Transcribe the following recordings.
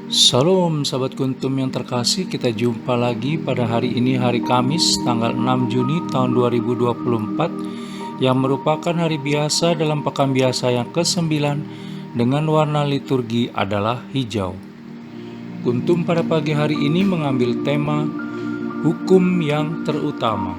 Salam sahabat Kuntum yang terkasih, kita jumpa lagi pada hari ini, hari Kamis tanggal 6 Juni tahun 2024 yang merupakan hari biasa dalam pekan biasa yang ke-9 dengan warna liturgi adalah hijau. Kuntum pada pagi hari ini mengambil tema hukum yang terutama.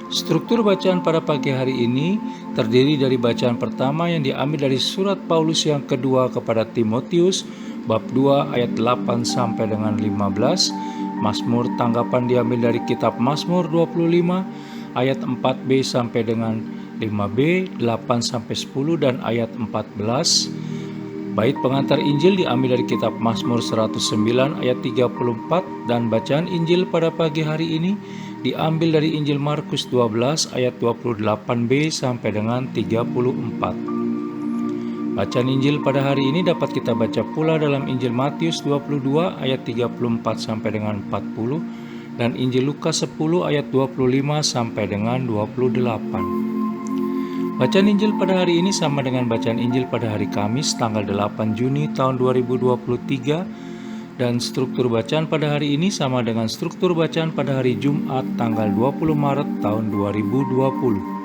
Struktur bacaan pada pagi hari ini terdiri dari bacaan pertama yang diambil dari surat Paulus yang kedua kepada Timotius, bab 2 ayat 8 sampai dengan 15. Mazmur tanggapan diambil dari kitab Mazmur 25 ayat 4b sampai dengan 5b, 8 sampai 10 dan ayat 14. Bait pengantar Injil diambil dari kitab Mazmur 109 ayat 34 dan bacaan Injil pada pagi hari ini diambil dari Injil Markus 12 ayat 28b sampai dengan 34. Bacaan Injil pada hari ini dapat kita baca pula dalam Injil Matius 22 ayat 34 sampai dengan 40 dan Injil Lukas 10 ayat 25 sampai dengan 28. Bacaan Injil pada hari ini sama dengan bacaan Injil pada hari Kamis tanggal 8 Juni tahun 2023 dan struktur bacaan pada hari ini sama dengan struktur bacaan pada hari Jumat tanggal 20 Maret tahun 2020.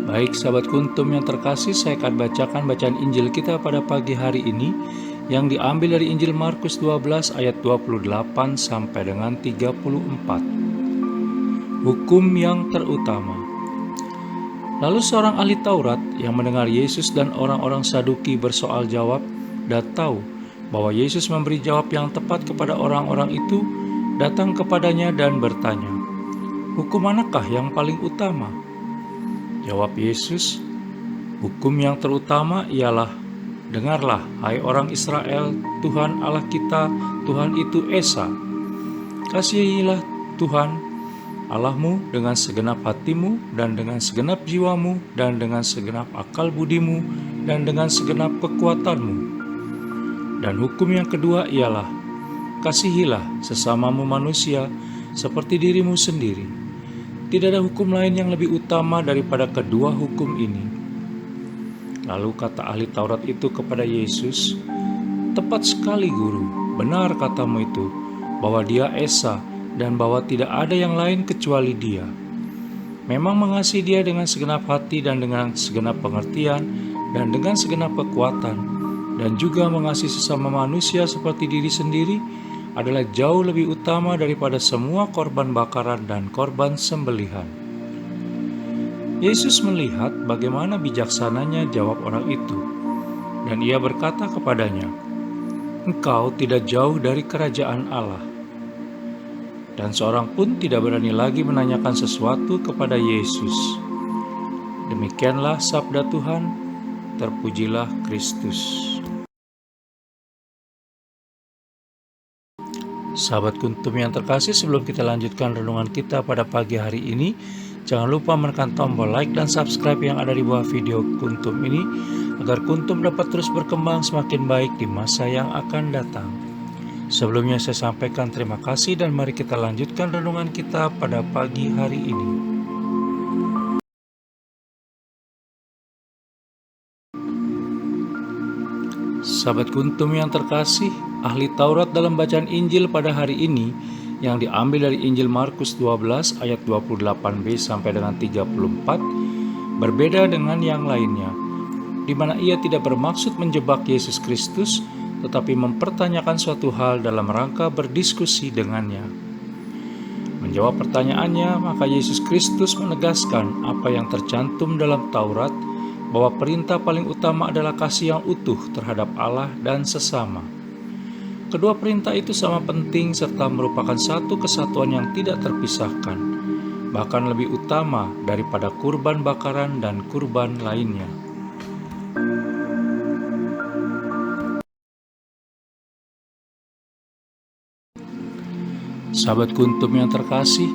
Baik sahabat Kuntum yang terkasih, saya akan bacakan bacaan Injil kita pada pagi hari ini yang diambil dari Injil Markus 12 ayat 28 sampai dengan 34. Hukum yang terutama. Lalu seorang ahli Taurat yang mendengar Yesus dan orang-orang Saduki bersoal jawab dan tahu bahwa Yesus memberi jawab yang tepat kepada orang-orang itu, datang kepadanya dan bertanya, "Hukum manakah yang paling utama?" Jawab Yesus, "Hukum yang terutama ialah, dengarlah, hai orang Israel, Tuhan Allah kita, Tuhan itu Esa. Kasihilah Tuhan Allahmu dengan segenap hatimu dan dengan segenap jiwamu dan dengan segenap akal budimu dan dengan segenap kekuatanmu. Dan hukum yang kedua ialah, kasihilah sesamamu manusia seperti dirimu sendiri. Tidak ada hukum lain yang lebih utama daripada kedua hukum ini." Lalu kata ahli Taurat itu kepada Yesus, "Tepat sekali Guru, benar katamu itu, bahwa Dia Esa dan bahwa tidak ada yang lain kecuali Dia. Memang mengasihi Dia dengan segenap hati dan dengan segenap pengertian dan dengan segenap kekuatan, dan juga mengasihi sesama manusia seperti diri sendiri adalah jauh lebih utama daripada semua korban bakaran dan korban sembelihan." Yesus melihat bagaimana bijaksananya jawab orang itu, dan ia berkata kepadanya, "Engkau tidak jauh dari kerajaan Allah." Dan seorang pun tidak berani lagi menanyakan sesuatu kepada Yesus. Demikianlah sabda Tuhan, terpujilah Kristus. Sahabat Kuntum yang terkasih, sebelum kita lanjutkan renungan kita pada pagi hari ini, jangan lupa menekan tombol like dan subscribe yang ada di bawah video Kuntum ini, agar Kuntum dapat terus berkembang semakin baik di masa yang akan datang. Sebelumnya saya sampaikan terima kasih dan mari kita lanjutkan renungan kita pada pagi hari ini. Sahabat Kuntum yang terkasih, ahli Taurat dalam bacaan Injil pada hari ini yang diambil dari Injil Markus 12 ayat 28b sampai dengan 34 berbeda dengan yang lainnya, di mana ia tidak bermaksud menjebak Yesus Kristus, tetapi mempertanyakan suatu hal dalam rangka berdiskusi dengannya. Menjawab pertanyaannya, maka Yesus Kristus menegaskan apa yang tercantum dalam Taurat, bahwa perintah paling utama adalah kasih yang utuh terhadap Allah dan sesama. Kedua perintah itu sama penting serta merupakan satu kesatuan yang tidak terpisahkan, bahkan lebih utama daripada kurban bakaran dan kurban lainnya. Sahabat Kuntum yang terkasih,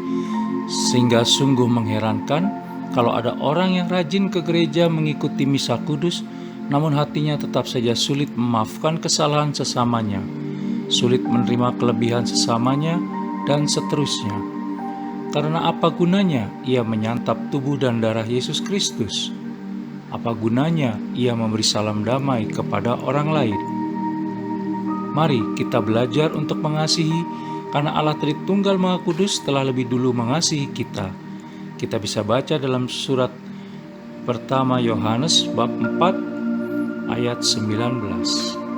sehingga sungguh mengherankan kalau ada orang yang rajin ke gereja mengikuti misa kudus, namun hatinya tetap saja sulit memaafkan kesalahan sesamanya, sulit menerima kelebihan sesamanya, dan seterusnya. Karena apa gunanya ia menyantap tubuh dan darah Yesus Kristus? Apa gunanya ia memberi salam damai kepada orang lain? Mari kita belajar untuk mengasihi, karena Allah Tritunggal Maha Kudus telah lebih dulu mengasihi kita. Kita bisa baca dalam surat pertama Yohanes bab 4 ayat 19.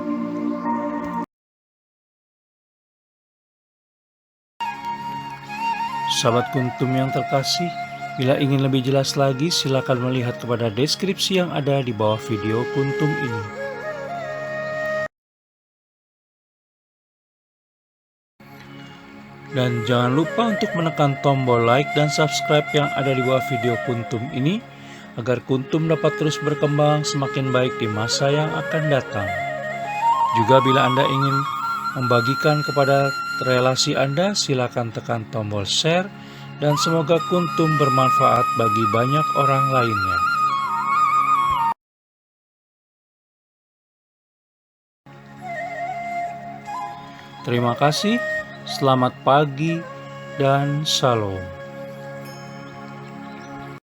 Sahabat Kuntum yang terkasih, bila ingin lebih jelas lagi, silakan melihat kepada deskripsi yang ada di bawah video Kuntum ini. Dan jangan lupa untuk menekan tombol like dan subscribe yang ada di bawah video Kuntum ini, agar Kuntum dapat terus berkembang semakin baik di masa yang akan datang. Juga bila Anda ingin membagikan kepada relasi Anda, silakan tekan tombol share, dan semoga Kuntum bermanfaat bagi banyak orang lainnya. Terima kasih, selamat pagi, dan shalom.